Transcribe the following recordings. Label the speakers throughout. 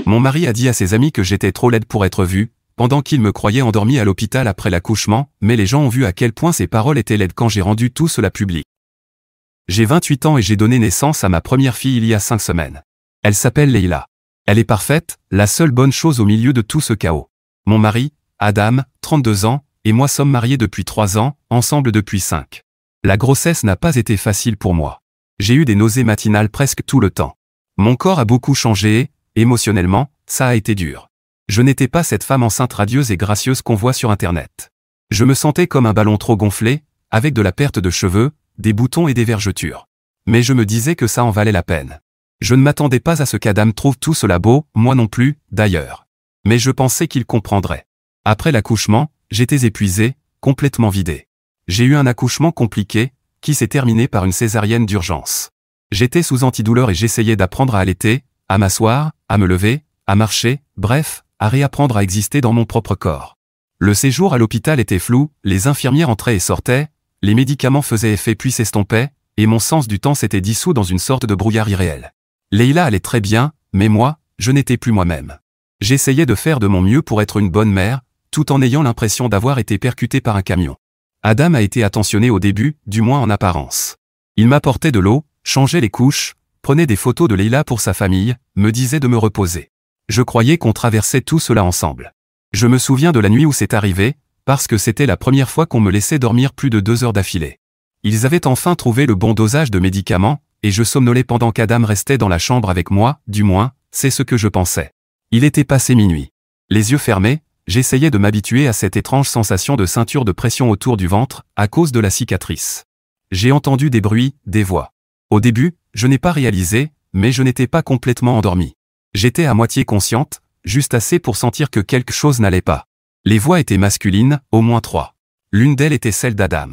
Speaker 1: Mon mari a dit à ses amis que j'étais trop laide pour être vue, pendant qu'ils me croyaient endormie à l'hôpital après l'accouchement, mais les gens ont vu à quel point ces paroles étaient laides quand j'ai rendu tout cela public. J'ai 28 ans et j'ai donné naissance à ma première fille il y a 5 semaines. Elle s'appelle Leila. Elle est parfaite, la seule bonne chose au milieu de tout ce chaos. Mon mari, Adam, 32 ans, et moi sommes mariés depuis 3 ans, ensemble depuis 5. La grossesse n'a pas été facile pour moi. J'ai eu des nausées matinales presque tout le temps. Mon corps a beaucoup changé et, émotionnellement, ça a été dur. Je n'étais pas cette femme enceinte radieuse et gracieuse qu'on voit sur Internet. Je me sentais comme un ballon trop gonflé, avec de la perte de cheveux, des boutons et des vergetures. Mais je me disais que ça en valait la peine. Je ne m'attendais pas à ce qu'Adam trouve tout cela beau, moi non plus, d'ailleurs. Mais je pensais qu'il comprendrait. Après l'accouchement, j'étais épuisé, complètement vidé. J'ai eu un accouchement compliqué, qui s'est terminé par une césarienne d'urgence. J'étais sous antidouleur et j'essayais d'apprendre à allaiter, à m'asseoir, à me lever, à marcher, bref, à réapprendre à exister dans mon propre corps. Le séjour à l'hôpital était flou, les infirmières entraient et sortaient, les médicaments faisaient effet puis s'estompaient, et mon sens du temps s'était dissous dans une sorte de brouillard irréel. Leila allait très bien, mais moi, je n'étais plus moi-même. J'essayais de faire de mon mieux pour être une bonne mère, tout en ayant l'impression d'avoir été percuté par un camion. Adam a été attentionné au début, du moins en apparence. Il m'apportait de l'eau, changeait les couches, prenait des photos de Leila pour sa famille, me disait de me reposer. Je croyais qu'on traversait tout cela ensemble. Je me souviens de la nuit où c'est arrivé, parce que c'était la première fois qu'on me laissait dormir plus de 2 heures d'affilée. Ils avaient enfin trouvé le bon dosage de médicaments, et je somnolais pendant qu'Adam restait dans la chambre avec moi, du moins, c'est ce que je pensais. Il était passé minuit. Les yeux fermés, j'essayais de m'habituer à cette étrange sensation de ceinture de pression autour du ventre, à cause de la cicatrice. J'ai entendu des bruits, des voix. Au début, je n'ai pas réalisé, mais je n'étais pas complètement endormi. J'étais à moitié consciente, juste assez pour sentir que quelque chose n'allait pas. Les voix étaient masculines, au moins 3. L'une d'elles était celle d'Adam.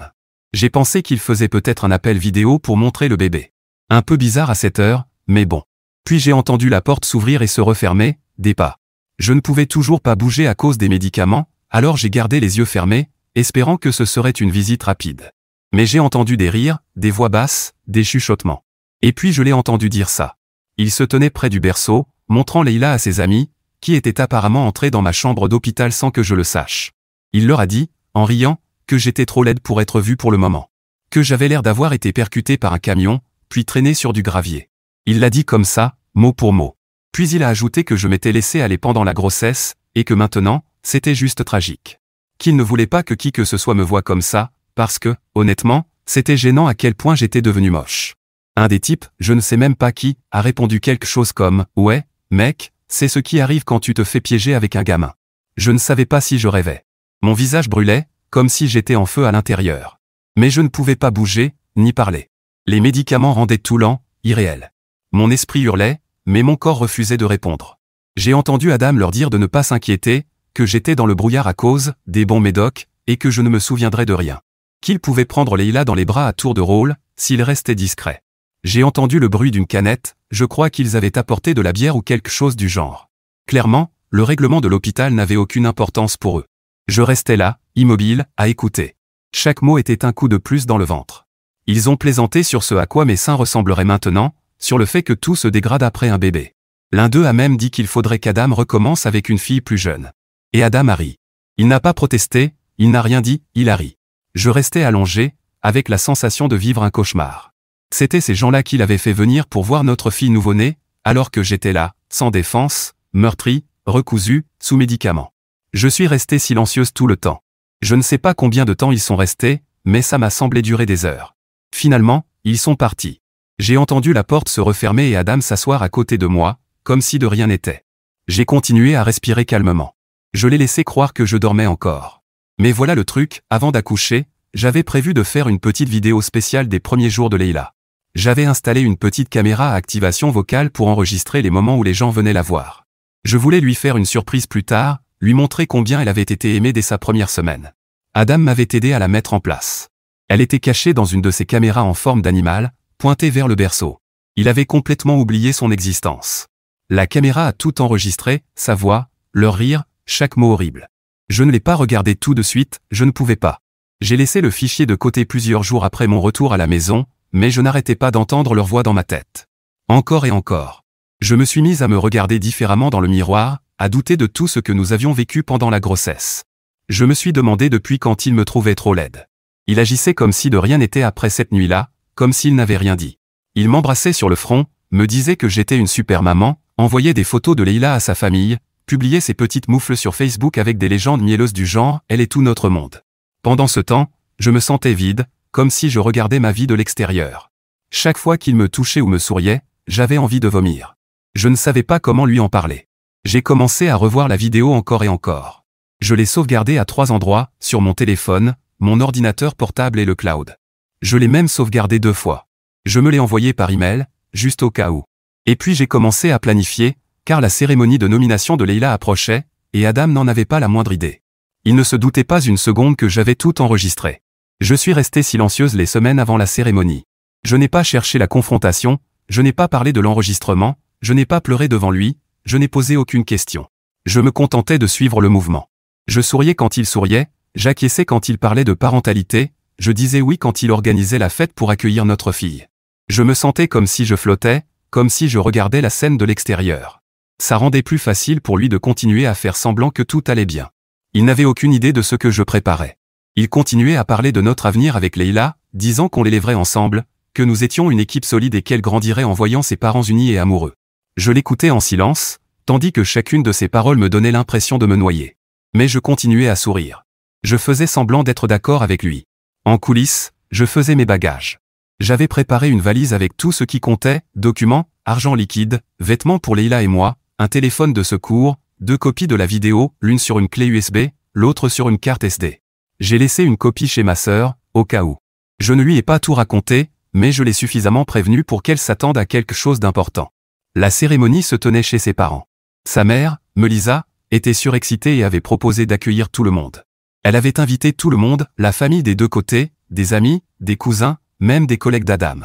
Speaker 1: J'ai pensé qu'il faisait peut-être un appel vidéo pour montrer le bébé. Un peu bizarre à cette heure, mais bon. Puis j'ai entendu la porte s'ouvrir et se refermer, des pas. Je ne pouvais toujours pas bouger à cause des médicaments, alors j'ai gardé les yeux fermés, espérant que ce serait une visite rapide. Mais j'ai entendu des rires, des voix basses, des chuchotements. Et puis je l'ai entendu dire ça. Il se tenait près du berceau, montrant Leila à ses amis, qui étaient apparemment entrés dans ma chambre d'hôpital sans que je le sache. Il leur a dit, en riant, que j'étais trop laide pour être vue pour le moment. Que j'avais l'air d'avoir été percuté par un camion, puis traîné sur du gravier. Il l'a dit comme ça, mot pour mot. Puis il a ajouté que je m'étais laissé aller pendant la grossesse, et que maintenant, c'était juste tragique. Qu'il ne voulait pas que qui que ce soit me voie comme ça, parce que, honnêtement, c'était gênant à quel point j'étais devenu moche. Un des types, je ne sais même pas qui, a répondu quelque chose comme « Ouais, mec, c'est ce qui arrive quand tu te fais piéger avec un gamin. » Je ne savais pas si je rêvais. Mon visage brûlait, comme si j'étais en feu à l'intérieur. Mais je ne pouvais pas bouger, ni parler. Les médicaments rendaient tout lent, irréel. Mon esprit hurlait, mais mon corps refusait de répondre. J'ai entendu Adam leur dire de ne pas s'inquiéter, que j'étais dans le brouillard à cause des bons médocs, et que je ne me souviendrais de rien. Qu'ils pouvaient prendre Leila dans les bras à tour de rôle, s'ils restaient discrets. J'ai entendu le bruit d'une canette, je crois qu'ils avaient apporté de la bière ou quelque chose du genre. Clairement, le règlement de l'hôpital n'avait aucune importance pour eux. Je restais là, immobile, à écouter. Chaque mot était un coup de plus dans le ventre. Ils ont plaisanté sur ce à quoi mes seins ressembleraient maintenant, sur le fait que tout se dégrade après un bébé. L'un d'eux a même dit qu'il faudrait qu'Adam recommence avec une fille plus jeune. Et Adam a ri. Il n'a pas protesté, il n'a rien dit, il a ri. Je restais allongé, avec la sensation de vivre un cauchemar. C'était ces gens-là qui l'avaient fait venir pour voir notre fille nouveau-née, alors que j'étais là, sans défense, meurtri, recousu, sous médicaments. Je suis resté silencieuse tout le temps. Je ne sais pas combien de temps ils sont restés, mais ça m'a semblé durer des heures. Finalement, ils sont partis. J'ai entendu la porte se refermer et Adam s'asseoir à côté de moi, comme si de rien n'était. J'ai continué à respirer calmement. Je l'ai laissé croire que je dormais encore. Mais voilà le truc, avant d'accoucher, j'avais prévu de faire une petite vidéo spéciale des premiers jours de Leila. J'avais installé une petite caméra à activation vocale pour enregistrer les moments où les gens venaient la voir. Je voulais lui faire une surprise plus tard, lui montrer combien elle avait été aimée dès sa première semaine. Adam m'avait aidé à la mettre en place. Elle était cachée dans une de ces caméras en forme d'animal, pointée vers le berceau. Il avait complètement oublié son existence. La caméra a tout enregistré, sa voix, leur rire, chaque mot horrible. Je ne l'ai pas regardé tout de suite, je ne pouvais pas. J'ai laissé le fichier de côté plusieurs jours après mon retour à la maison, mais je n'arrêtais pas d'entendre leur voix dans ma tête. Encore et encore. Je me suis mise à me regarder différemment dans le miroir, à douter de tout ce que nous avions vécu pendant la grossesse. Je me suis demandé depuis quand il me trouvait trop laide. Il agissait comme si de rien n'était après cette nuit-là, comme s'il n'avait rien dit. Il m'embrassait sur le front, me disait que j'étais une super maman, envoyait des photos de Leïla à sa famille, publiait ses petites moufles sur Facebook avec des légendes mielleuses du genre « Elle est tout notre monde ». Pendant ce temps, je me sentais vide, comme si je regardais ma vie de l'extérieur. Chaque fois qu'il me touchait ou me souriait, j'avais envie de vomir. Je ne savais pas comment lui en parler. J'ai commencé à revoir la vidéo encore et encore. Je l'ai sauvegardée à 3 endroits, sur mon téléphone, mon ordinateur portable et le cloud. Je l'ai même sauvegardée 2 fois. Je me l'ai envoyée par email, juste au cas où. Et puis j'ai commencé à planifier, car la cérémonie de nomination de Leïla approchait, et Adam n'en avait pas la moindre idée. Il ne se doutait pas une seconde que j'avais tout enregistré. Je suis restée silencieuse les semaines avant la cérémonie. Je n'ai pas cherché la confrontation, je n'ai pas parlé de l'enregistrement, je n'ai pas pleuré devant lui, je n'ai posé aucune question. Je me contentais de suivre le mouvement. Je souriais quand il souriait, j'acquiesçais quand il parlait de parentalité, je disais oui quand il organisait la fête pour accueillir notre fille. Je me sentais comme si je flottais, comme si je regardais la scène de l'extérieur. Ça rendait plus facile pour lui de continuer à faire semblant que tout allait bien. Il n'avait aucune idée de ce que je préparais. Il continuait à parler de notre avenir avec Leïla, disant qu'on l'élèverait ensemble, que nous étions une équipe solide et qu'elle grandirait en voyant ses parents unis et amoureux. Je l'écoutais en silence, tandis que chacune de ses paroles me donnait l'impression de me noyer. Mais je continuais à sourire. Je faisais semblant d'être d'accord avec lui. En coulisses, je faisais mes bagages. J'avais préparé une valise avec tout ce qui comptait, documents, argent liquide, vêtements pour Leïla et moi, un téléphone de secours, 2 copies de la vidéo, l'une sur une clé USB, l'autre sur une carte SD. J'ai laissé une copie chez ma sœur, au cas où. Je ne lui ai pas tout raconté, mais je l'ai suffisamment prévenue pour qu'elle s'attende à quelque chose d'important. La cérémonie se tenait chez ses parents. Sa mère, Melisa, était surexcitée et avait proposé d'accueillir tout le monde. Elle avait invité tout le monde, la famille des 2 côtés, des amis, des cousins, même des collègues d'Adam.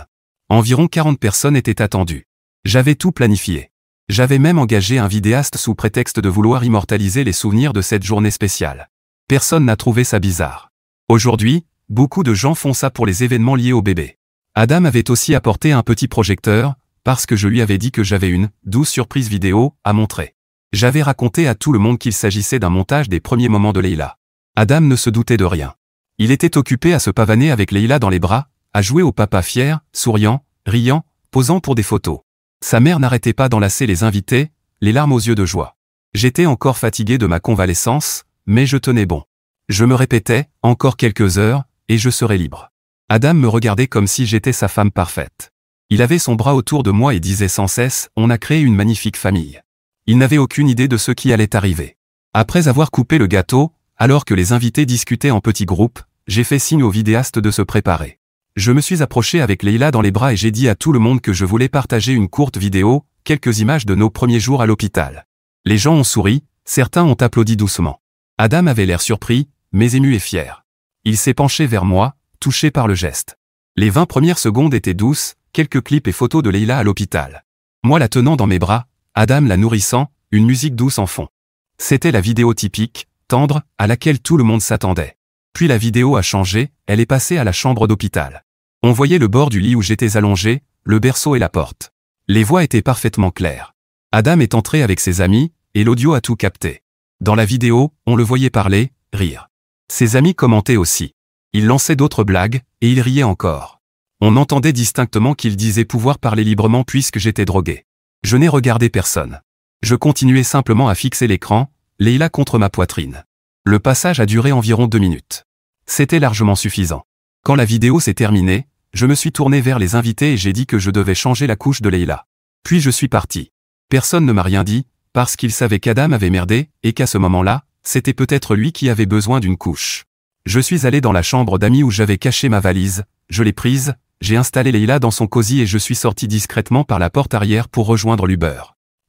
Speaker 1: Environ 40 personnes étaient attendues. J'avais tout planifié. J'avais même engagé un vidéaste sous prétexte de vouloir immortaliser les souvenirs de cette journée spéciale. Personne n'a trouvé ça bizarre. Aujourd'hui, beaucoup de gens font ça pour les événements liés au bébé. Adam avait aussi apporté un petit projecteur, parce que je lui avais dit que j'avais une douce surprise vidéo à montrer. J'avais raconté à tout le monde qu'il s'agissait d'un montage des premiers moments de Leïla. Adam ne se doutait de rien. Il était occupé à se pavaner avec Leïla dans les bras, à jouer au papa fier, souriant, riant, posant pour des photos. Sa mère n'arrêtait pas d'enlacer les invités, les larmes aux yeux de joie. J'étais encore fatigué de ma convalescence, mais je tenais bon. Je me répétais, encore quelques heures, et je serai libre. Adam me regardait comme si j'étais sa femme parfaite. Il avait son bras autour de moi et disait sans cesse, on a créé une magnifique famille. Il n'avait aucune idée de ce qui allait arriver. Après avoir coupé le gâteau, alors que les invités discutaient en petits groupes, j'ai fait signe au vidéaste de se préparer. Je me suis approché avec Leïla dans les bras et j'ai dit à tout le monde que je voulais partager une courte vidéo, quelques images de nos premiers jours à l'hôpital. Les gens ont souri, certains ont applaudi doucement. Adam avait l'air surpris, mais ému et fier. Il s'est penché vers moi, touché par le geste. Les 20 premières secondes étaient douces, quelques clips et photos de Leïla à l'hôpital. Moi la tenant dans mes bras, Adam la nourrissant, une musique douce en fond. C'était la vidéo typique, tendre, à laquelle tout le monde s'attendait. Puis la vidéo a changé, elle est passée à la chambre d'hôpital. On voyait le bord du lit où j'étais allongé, le berceau et la porte. Les voix étaient parfaitement claires. Adam est entré avec ses amis, et l'audio a tout capté. Dans la vidéo, on le voyait parler, rire. Ses amis commentaient aussi. Il lançait d'autres blagues, et il riait encore. On entendait distinctement qu'il disait pouvoir parler librement puisque j'étais drogué. Je n'ai regardé personne. Je continuais simplement à fixer l'écran, Leïla contre ma poitrine. Le passage a duré environ 2 minutes. C'était largement suffisant. Quand la vidéo s'est terminée, je me suis tourné vers les invités et j'ai dit que je devais changer la couche de Leïla. Puis je suis parti. Personne ne m'a rien dit, parce qu'il savait qu'Adam avait merdé, et qu'à ce moment-là, c'était peut-être lui qui avait besoin d'une couche. Je suis allé dans la chambre d'amis où j'avais caché ma valise, je l'ai prise, j'ai installé Leïla dans son cosy et je suis sorti discrètement par la porte arrière pour rejoindre l'Uber.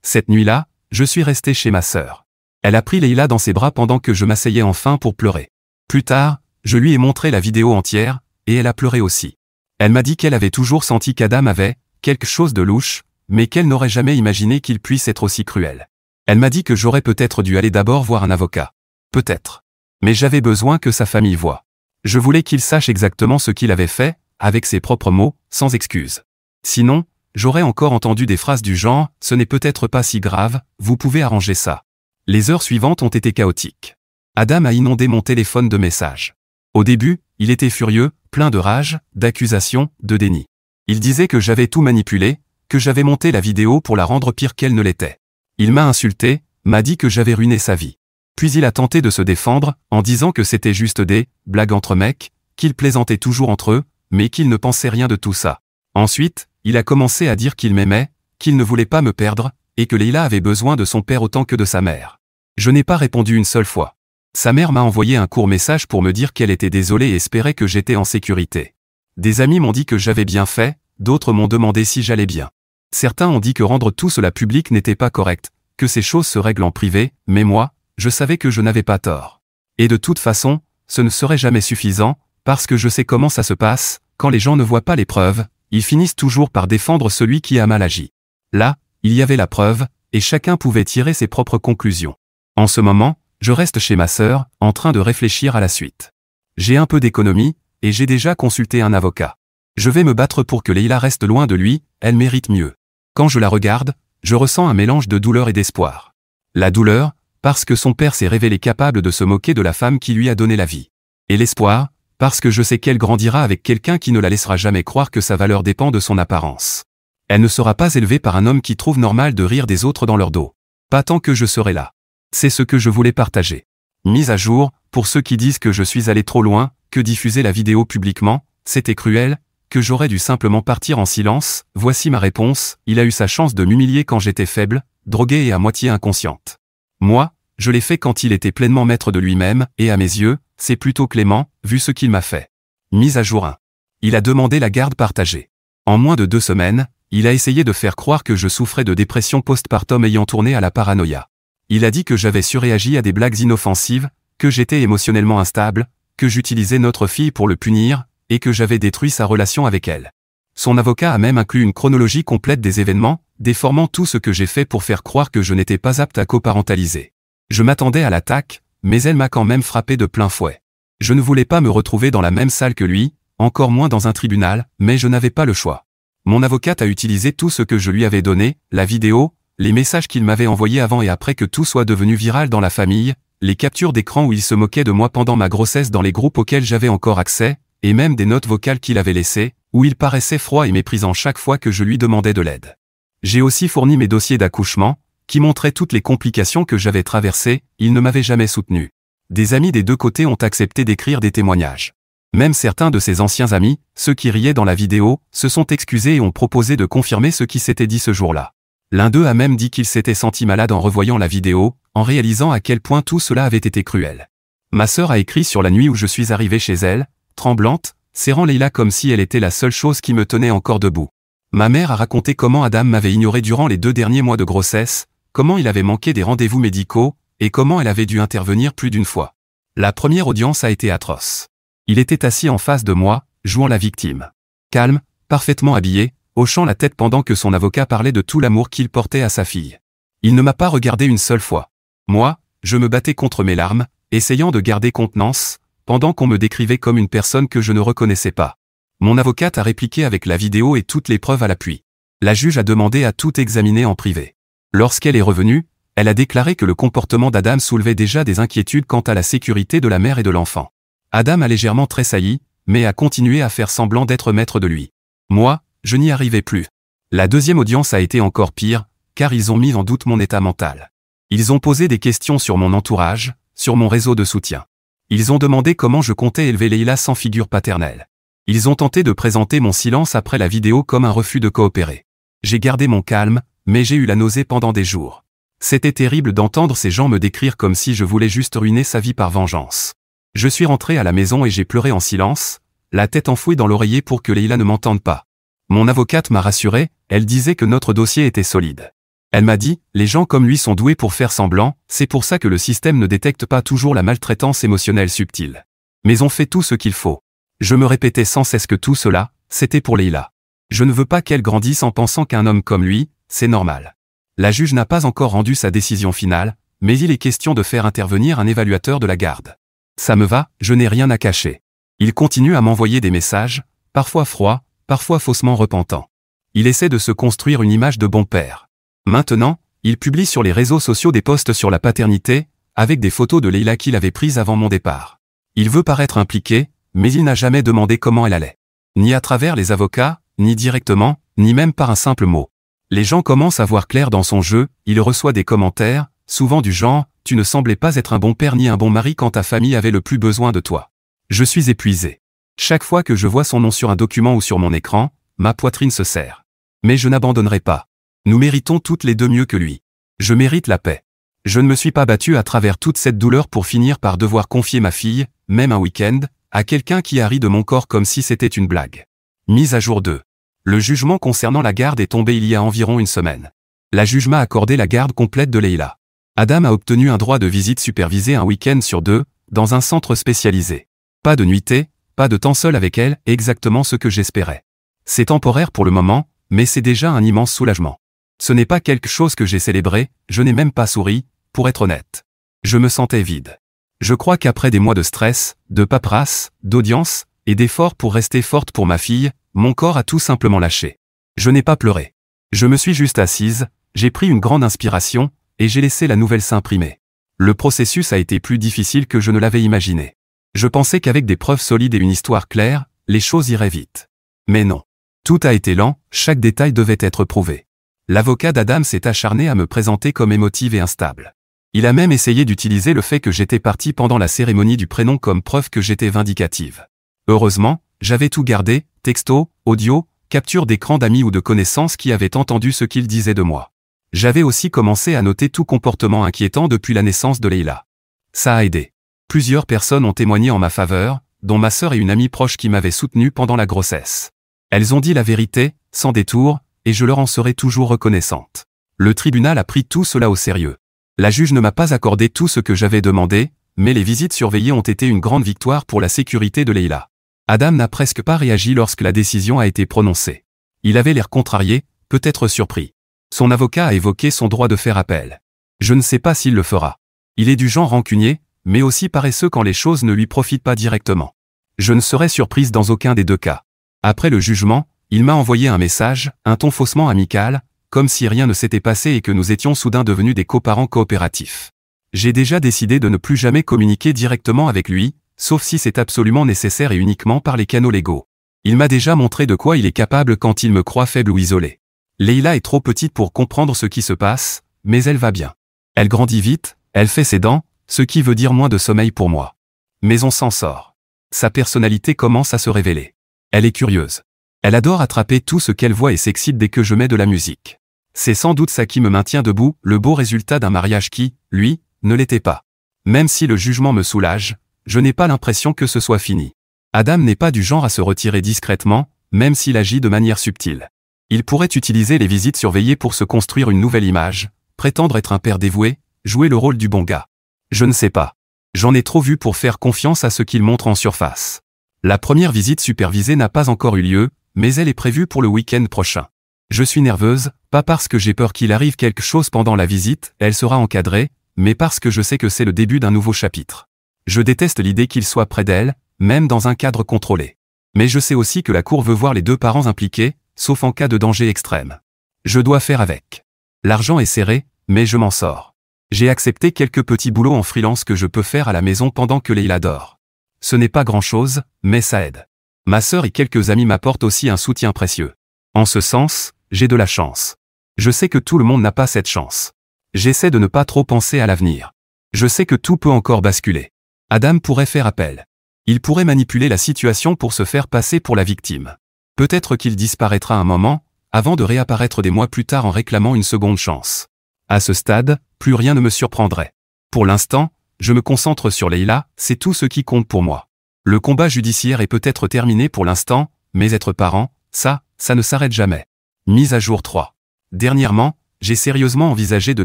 Speaker 1: Cette nuit-là, je suis resté chez ma sœur. Elle a pris Leïla dans ses bras pendant que je m'asseyais enfin pour pleurer. Plus tard, je lui ai montré la vidéo entière, et elle a pleuré aussi. Elle m'a dit qu'elle avait toujours senti qu'Adam avait quelque chose de louche, mais qu'elle n'aurait jamais imaginé qu'il puisse être aussi cruel. Elle m'a dit que j'aurais peut-être dû aller d'abord voir un avocat. Peut-être. Mais j'avais besoin que sa famille voie. Je voulais qu'il sache exactement ce qu'il avait fait, avec ses propres mots, sans excuse. Sinon, j'aurais encore entendu des phrases du genre « ce n'est peut-être pas si grave, vous pouvez arranger ça ». Les heures suivantes ont été chaotiques. Adam a inondé mon téléphone de messages. Au début, il était furieux, plein de rage, d'accusations, de déni. Il disait que j'avais tout manipulé, que j'avais monté la vidéo pour la rendre pire qu'elle ne l'était. Il m'a insulté, m'a dit que j'avais ruiné sa vie. Puis il a tenté de se défendre, en disant que c'était juste des blagues entre mecs, qu'ils plaisantaient toujours entre eux, mais qu'il ne pensait rien de tout ça. Ensuite, il a commencé à dire qu'il m'aimait, qu'il ne voulait pas me perdre, et que Leila avait besoin de son père autant que de sa mère. Je n'ai pas répondu une seule fois. Sa mère m'a envoyé un court message pour me dire qu'elle était désolée et espérait que j'étais en sécurité. Des amis m'ont dit que j'avais bien fait, d'autres m'ont demandé si j'allais bien. Certains ont dit que rendre tout cela public n'était pas correct, que ces choses se règlent en privé, mais moi, je savais que je n'avais pas tort. Et de toute façon, ce ne serait jamais suffisant, parce que je sais comment ça se passe, quand les gens ne voient pas les preuves, ils finissent toujours par défendre celui qui a mal agi. Là, il y avait la preuve, et chacun pouvait tirer ses propres conclusions. En ce moment, je reste chez ma sœur, en train de réfléchir à la suite. J'ai un peu d'économie, et j'ai déjà consulté un avocat. Je vais me battre pour que Leila reste loin de lui, elle mérite mieux. Quand je la regarde, je ressens un mélange de douleur et d'espoir. La douleur, parce que son père s'est révélé capable de se moquer de la femme qui lui a donné la vie. Et l'espoir, parce que je sais qu'elle grandira avec quelqu'un qui ne la laissera jamais croire que sa valeur dépend de son apparence. Elle ne sera pas élevée par un homme qui trouve normal de rire des autres dans leur dos. Pas tant que je serai là. C'est ce que je voulais partager. Mise à jour, pour ceux qui disent que je suis allé trop loin, que diffuser la vidéo publiquement, c'était cruel, que j'aurais dû simplement partir en silence, voici ma réponse, il a eu sa chance de m'humilier quand j'étais faible, droguée et à moitié inconsciente. Moi, je l'ai fait quand il était pleinement maître de lui-même, et à mes yeux, c'est plutôt clément, vu ce qu'il m'a fait. Mise à jour 1. Il a demandé la garde partagée. En moins de 2 semaines, il a essayé de faire croire que je souffrais de dépression postpartum ayant tourné à la paranoïa. Il a dit que j'avais surréagi à des blagues inoffensives, que j'étais émotionnellement instable, que j'utilisais notre fille pour le punir, et que j'avais détruit sa relation avec elle. Son avocat a même inclus une chronologie complète des événements, déformant tout ce que j'ai fait pour faire croire que je n'étais pas apte à coparentaliser. Je m'attendais à l'attaque, mais elle m'a quand même frappé de plein fouet. Je ne voulais pas me retrouver dans la même salle que lui, encore moins dans un tribunal, mais je n'avais pas le choix. Mon avocate a utilisé tout ce que je lui avais donné, la vidéo, les messages qu'il m'avait envoyés avant et après que tout soit devenu viral dans la famille, les captures d'écran où il se moquait de moi pendant ma grossesse dans les groupes auxquels j'avais encore accès, et même des notes vocales qu'il avait laissées, où il paraissait froid et méprisant chaque fois que je lui demandais de l'aide. J'ai aussi fourni mes dossiers d'accouchement, qui montraient toutes les complications que j'avais traversées, il ne m'avait jamais soutenu. Des amis des deux côtés ont accepté d'écrire des témoignages. Même certains de ses anciens amis, ceux qui riaient dans la vidéo, se sont excusés et ont proposé de confirmer ce qui s'était dit ce jour-là. L'un d'eux a même dit qu'il s'était senti malade en revoyant la vidéo, en réalisant à quel point tout cela avait été cruel. Ma sœur a écrit sur la nuit où je suis arrivé chez elle, tremblante, serrant Leila comme si elle était la seule chose qui me tenait encore debout. Ma mère a raconté comment Adam m'avait ignoré durant les 2 derniers mois de grossesse, comment il avait manqué des rendez-vous médicaux, et comment elle avait dû intervenir plus d'une fois. La première audience a été atroce. Il était assis en face de moi, jouant la victime. Calme, parfaitement habillé, hochant la tête pendant que son avocat parlait de tout l'amour qu'il portait à sa fille. Il ne m'a pas regardé une seule fois. Moi, je me battais contre mes larmes, essayant de garder contenance, pendant qu'on me décrivait comme une personne que je ne reconnaissais pas. Mon avocate a répliqué avec la vidéo et toutes les preuves à l'appui. La juge a demandé à tout examiner en privé. Lorsqu'elle est revenue, elle a déclaré que le comportement d'Adam soulevait déjà des inquiétudes quant à la sécurité de la mère et de l'enfant. Adam a légèrement tressailli, mais a continué à faire semblant d'être maître de lui. Moi, je n'y arrivais plus. La deuxième audience a été encore pire, car ils ont mis en doute mon état mental. Ils ont posé des questions sur mon entourage, sur mon réseau de soutien. Ils ont demandé comment je comptais élever Leila sans figure paternelle. Ils ont tenté de présenter mon silence après la vidéo comme un refus de coopérer. J'ai gardé mon calme, mais j'ai eu la nausée pendant des jours. C'était terrible d'entendre ces gens me décrire comme si je voulais juste ruiner sa vie par vengeance. Je suis rentré à la maison et j'ai pleuré en silence, la tête enfouie dans l'oreiller pour que Leila ne m'entende pas. Mon avocate m'a rassuré, elle disait que notre dossier était solide. Elle m'a dit, les gens comme lui sont doués pour faire semblant, c'est pour ça que le système ne détecte pas toujours la maltraitance émotionnelle subtile. Mais on fait tout ce qu'il faut. Je me répétais sans cesse que tout cela, c'était pour Leila. Je ne veux pas qu'elle grandisse en pensant qu'un homme comme lui, c'est normal. La juge n'a pas encore rendu sa décision finale, mais il est question de faire intervenir un évaluateur de la garde. Ça me va, je n'ai rien à cacher. Il continue à m'envoyer des messages, parfois froids, parfois faussement repentants. Il essaie de se construire une image de bon père. Maintenant, il publie sur les réseaux sociaux des posts sur la paternité, avec des photos de Leïla qu'il avait prises avant mon départ. Il veut paraître impliqué, mais il n'a jamais demandé comment elle allait. Ni à travers les avocats, ni directement, ni même par un simple mot. Les gens commencent à voir clair dans son jeu, il reçoit des commentaires, souvent du genre « Tu ne semblais pas être un bon père ni un bon mari quand ta famille avait le plus besoin de toi. » Je suis épuisé. Chaque fois que je vois son nom sur un document ou sur mon écran, ma poitrine se serre. Mais je n'abandonnerai pas. Nous méritons toutes les deux mieux que lui. Je mérite la paix. Je ne me suis pas battu à travers toute cette douleur pour finir par devoir confier ma fille, même un week-end, à quelqu'un qui a ri de mon corps comme si c'était une blague. Mise à jour 2. Le jugement concernant la garde est tombé il y a environ une semaine. La juge m'a accordé la garde complète de Leïla. Adam a obtenu un droit de visite supervisée un week-end sur 2, dans un centre spécialisé. Pas de nuitée, pas de temps seul avec elle, exactement ce que j'espérais. C'est temporaire pour le moment, mais c'est déjà un immense soulagement. Ce n'est pas quelque chose que j'ai célébré, je n'ai même pas souri, pour être honnête. Je me sentais vide. Je crois qu'après des mois de stress, de paperasse, d'audience, et d'efforts pour rester forte pour ma fille, mon corps a tout simplement lâché. Je n'ai pas pleuré. Je me suis juste assise, j'ai pris une grande inspiration, et j'ai laissé la nouvelle s'imprimer. Le processus a été plus difficile que je ne l'avais imaginé. Je pensais qu'avec des preuves solides et une histoire claire, les choses iraient vite. Mais non. Tout a été lent, chaque détail devait être prouvé. L'avocat d'Adam s'est acharné à me présenter comme émotive et instable. Il a même essayé d'utiliser le fait que j'étais partie pendant la cérémonie du prénom comme preuve que j'étais vindicative. Heureusement, j'avais tout gardé, texto, audio, capture d'écran d'amis ou de connaissances qui avaient entendu ce qu'il disait de moi. J'avais aussi commencé à noter tout comportement inquiétant depuis la naissance de Leïla. Ça a aidé. Plusieurs personnes ont témoigné en ma faveur, dont ma sœur et une amie proche qui m'avaient soutenu pendant la grossesse. Elles ont dit la vérité, sans détour, et je leur en serai toujours reconnaissante. Le tribunal a pris tout cela au sérieux. La juge ne m'a pas accordé tout ce que j'avais demandé, mais les visites surveillées ont été une grande victoire pour la sécurité de Leïla. Adam n'a presque pas réagi lorsque la décision a été prononcée. Il avait l'air contrarié, peut-être surpris. Son avocat a évoqué son droit de faire appel. Je ne sais pas s'il le fera. Il est du genre rancunier, mais aussi paresseux quand les choses ne lui profitent pas directement. Je ne serais surprise dans aucun des deux cas. Après le jugement, il m'a envoyé un message, un ton faussement amical, comme si rien ne s'était passé et que nous étions soudain devenus des coparents coopératifs. J'ai déjà décidé de ne plus jamais communiquer directement avec lui, sauf si c'est absolument nécessaire et uniquement par les canaux légaux. Il m'a déjà montré de quoi il est capable quand il me croit faible ou isolé. Leïla est trop petite pour comprendre ce qui se passe, mais elle va bien. Elle grandit vite, elle fait ses dents, ce qui veut dire moins de sommeil pour moi. Mais on s'en sort. Sa personnalité commence à se révéler. Elle est curieuse. Elle adore attraper tout ce qu'elle voit et s'excite dès que je mets de la musique. C'est sans doute ça qui me maintient debout, le beau résultat d'un mariage qui, lui, ne l'était pas. Même si le jugement me soulage, je n'ai pas l'impression que ce soit fini. Adam n'est pas du genre à se retirer discrètement, même s'il agit de manière subtile. Il pourrait utiliser les visites surveillées pour se construire une nouvelle image, prétendre être un père dévoué, jouer le rôle du bon gars. Je ne sais pas. J'en ai trop vu pour faire confiance à ce qu'il montre en surface. La première visite supervisée n'a pas encore eu lieu, mais elle est prévue pour le week-end prochain. Je suis nerveuse, pas parce que j'ai peur qu'il arrive quelque chose pendant la visite, elle sera encadrée, mais parce que je sais que c'est le début d'un nouveau chapitre. Je déteste l'idée qu'il soit près d'elle, même dans un cadre contrôlé. Mais je sais aussi que la cour veut voir les deux parents impliqués, sauf en cas de danger extrême. Je dois faire avec. L'argent est serré, mais je m'en sors. J'ai accepté quelques petits boulots en freelance que je peux faire à la maison pendant que Leïla dort. Ce n'est pas grand-chose, mais ça aide. Ma sœur et quelques amis m'apportent aussi un soutien précieux. En ce sens, j'ai de la chance. Je sais que tout le monde n'a pas cette chance. J'essaie de ne pas trop penser à l'avenir. Je sais que tout peut encore basculer. Adam pourrait faire appel. Il pourrait manipuler la situation pour se faire passer pour la victime. Peut-être qu'il disparaîtra un moment, avant de réapparaître des mois plus tard en réclamant une seconde chance. À ce stade, plus rien ne me surprendrait. Pour l'instant, je me concentre sur Leïla, c'est tout ce qui compte pour moi. Le combat judiciaire est peut-être terminé pour l'instant, mais être parent, ça ne s'arrête jamais. Mise à jour 3. Dernièrement, j'ai sérieusement envisagé de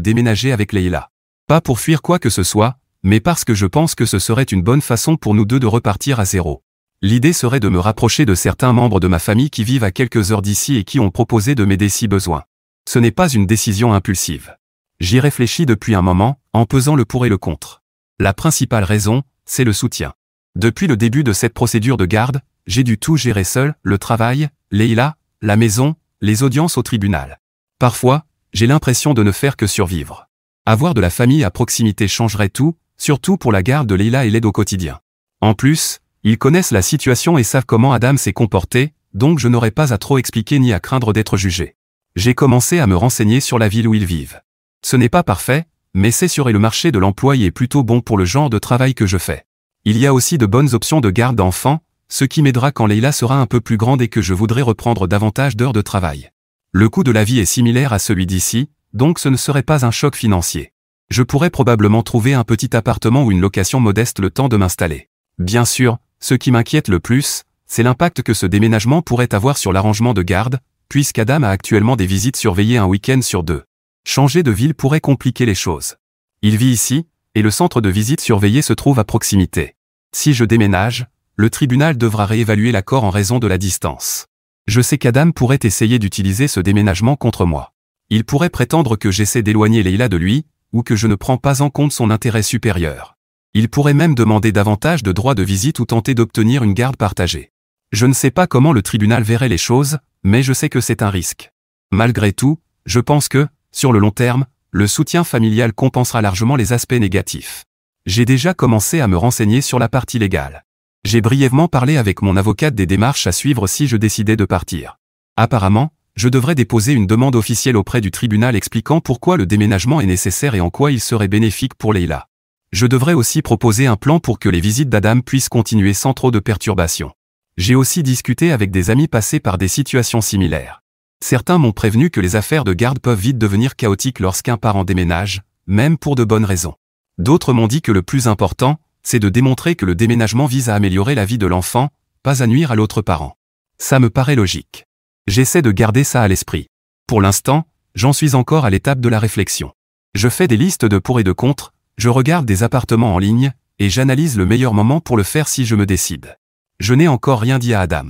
Speaker 1: déménager avec Leïla. Pas pour fuir quoi que ce soit, mais parce que je pense que ce serait une bonne façon pour nous deux de repartir à zéro. L'idée serait de me rapprocher de certains membres de ma famille qui vivent à quelques heures d'ici et qui ont proposé de m'aider si besoin. Ce n'est pas une décision impulsive. J'y réfléchis depuis un moment, en pesant le pour et le contre. La principale raison, c'est le soutien. Depuis le début de cette procédure de garde, j'ai dû tout gérer seul, le travail, Leïla, la maison, les audiences au tribunal. Parfois, j'ai l'impression de ne faire que survivre. Avoir de la famille à proximité changerait tout, surtout pour la garde de Leila et l'aide au quotidien. En plus, ils connaissent la situation et savent comment Adam s'est comporté, donc je n'aurai pas à trop expliquer ni à craindre d'être jugé. J'ai commencé à me renseigner sur la ville où ils vivent. Ce n'est pas parfait, mais c'est sûr et le marché de l'emploi y est plutôt bon pour le genre de travail que je fais. Il y a aussi de bonnes options de garde d'enfants, ce qui m'aidera quand Leila sera un peu plus grande et que je voudrais reprendre davantage d'heures de travail. Le coût de la vie est similaire à celui d'ici, donc ce ne serait pas un choc financier. Je pourrais probablement trouver un petit appartement ou une location modeste le temps de m'installer. Bien sûr, ce qui m'inquiète le plus, c'est l'impact que ce déménagement pourrait avoir sur l'arrangement de garde, puisqu'Adam a actuellement des visites surveillées un week-end sur 2. Changer de ville pourrait compliquer les choses. Il vit ici, et le centre de visite surveillé se trouve à proximité. Si je déménage, le tribunal devra réévaluer l'accord en raison de la distance. Je sais qu'Adam pourrait essayer d'utiliser ce déménagement contre moi. Il pourrait prétendre que j'essaie d'éloigner Leila de lui, ou que je ne prends pas en compte son intérêt supérieur. Il pourrait même demander davantage de droits de visite ou tenter d'obtenir une garde partagée. Je ne sais pas comment le tribunal verrait les choses, mais je sais que c'est un risque. Malgré tout, je pense que, sur le long terme, le soutien familial compensera largement les aspects négatifs. J'ai déjà commencé à me renseigner sur la partie légale. J'ai brièvement parlé avec mon avocate des démarches à suivre si je décidais de partir. Apparemment, je devrais déposer une demande officielle auprès du tribunal expliquant pourquoi le déménagement est nécessaire et en quoi il serait bénéfique pour Leila. Je devrais aussi proposer un plan pour que les visites d'Adam puissent continuer sans trop de perturbations. J'ai aussi discuté avec des amis passés par des situations similaires. Certains m'ont prévenu que les affaires de garde peuvent vite devenir chaotiques lorsqu'un parent déménage, même pour de bonnes raisons. D'autres m'ont dit que le plus important, c'est de démontrer que le déménagement vise à améliorer la vie de l'enfant, pas à nuire à l'autre parent. Ça me paraît logique. J'essaie de garder ça à l'esprit. Pour l'instant, j'en suis encore à l'étape de la réflexion. Je fais des listes de pour et de contre, je regarde des appartements en ligne, et j'analyse le meilleur moment pour le faire si je me décide. Je n'ai encore rien dit à Adam.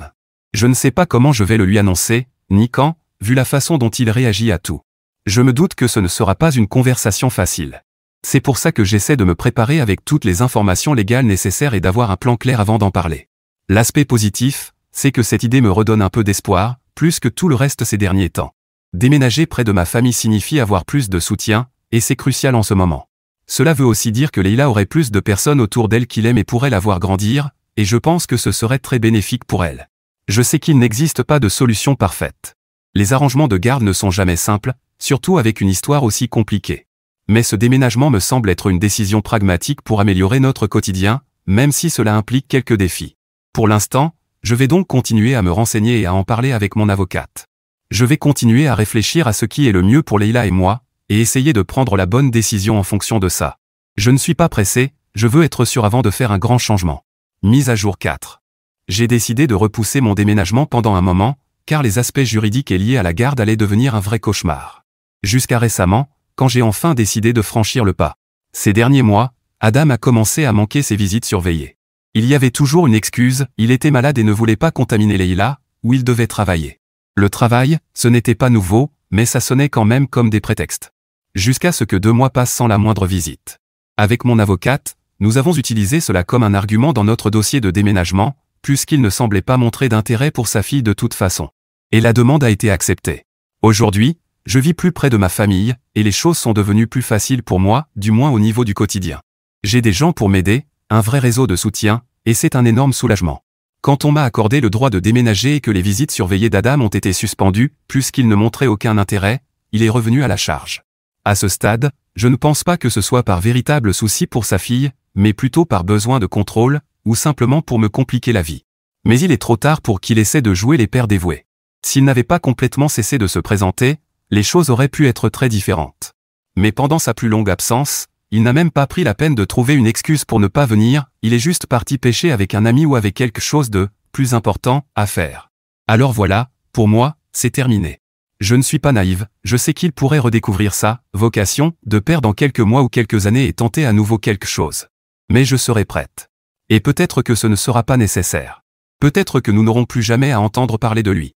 Speaker 1: Je ne sais pas comment je vais le lui annoncer, ni quand, vu la façon dont il réagit à tout. Je me doute que ce ne sera pas une conversation facile. C'est pour ça que j'essaie de me préparer avec toutes les informations légales nécessaires et d'avoir un plan clair avant d'en parler. L'aspect positif, c'est que cette idée me redonne un peu d'espoir, plus que tout le reste ces derniers temps. Déménager près de ma famille signifie avoir plus de soutien, et c'est crucial en ce moment. Cela veut aussi dire que Leila aurait plus de personnes autour d'elle qui l'aiment et pourrait la voir grandir, et je pense que ce serait très bénéfique pour elle. Je sais qu'il n'existe pas de solution parfaite. Les arrangements de garde ne sont jamais simples, surtout avec une histoire aussi compliquée. Mais ce déménagement me semble être une décision pragmatique pour améliorer notre quotidien, même si cela implique quelques défis. Pour l'instant, je vais donc continuer à me renseigner et à en parler avec mon avocate. Je vais continuer à réfléchir à ce qui est le mieux pour Leila et moi, et essayer de prendre la bonne décision en fonction de ça. Je ne suis pas pressé, je veux être sûr avant de faire un grand changement. Mise à jour 4. J'ai décidé de repousser mon déménagement pendant un moment, car les aspects juridiques et liés à la garde allaient devenir un vrai cauchemar. Jusqu'à récemment, quand j'ai enfin décidé de franchir le pas. Ces derniers mois, Adam a commencé à manquer ses visites surveillées. Il y avait toujours une excuse, il était malade et ne voulait pas contaminer Leila, où il devait travailler. Le travail, ce n'était pas nouveau, mais ça sonnait quand même comme des prétextes. Jusqu'à ce que 2 mois passent sans la moindre visite. Avec mon avocate, nous avons utilisé cela comme un argument dans notre dossier de déménagement, puisqu'il ne semblait pas montrer d'intérêt pour sa fille de toute façon. Et la demande a été acceptée. Aujourd'hui, je vis plus près de ma famille, et les choses sont devenues plus faciles pour moi, du moins au niveau du quotidien. J'ai des gens pour m'aider, un vrai réseau de soutien, et c'est un énorme soulagement. Quand on m'a accordé le droit de déménager et que les visites surveillées d'Adam ont été suspendues, puisqu'il ne montrait aucun intérêt, il est revenu à la charge. À ce stade, je ne pense pas que ce soit par véritable souci pour sa fille, mais plutôt par besoin de contrôle, ou simplement pour me compliquer la vie. Mais il est trop tard pour qu'il essaie de jouer les pères dévoués. S'il n'avait pas complètement cessé de se présenter, les choses auraient pu être très différentes. Mais pendant sa plus longue absence, il n'a même pas pris la peine de trouver une excuse pour ne pas venir, il est juste parti pêcher avec un ami ou avec quelque chose de plus important à faire. Alors voilà, pour moi, c'est terminé. Je ne suis pas naïve, je sais qu'il pourrait redécouvrir sa vocation de père dans quelques mois ou quelques années et tenter à nouveau quelque chose. Mais je serai prête. Et peut-être que ce ne sera pas nécessaire. Peut-être que nous n'aurons plus jamais à entendre parler de lui.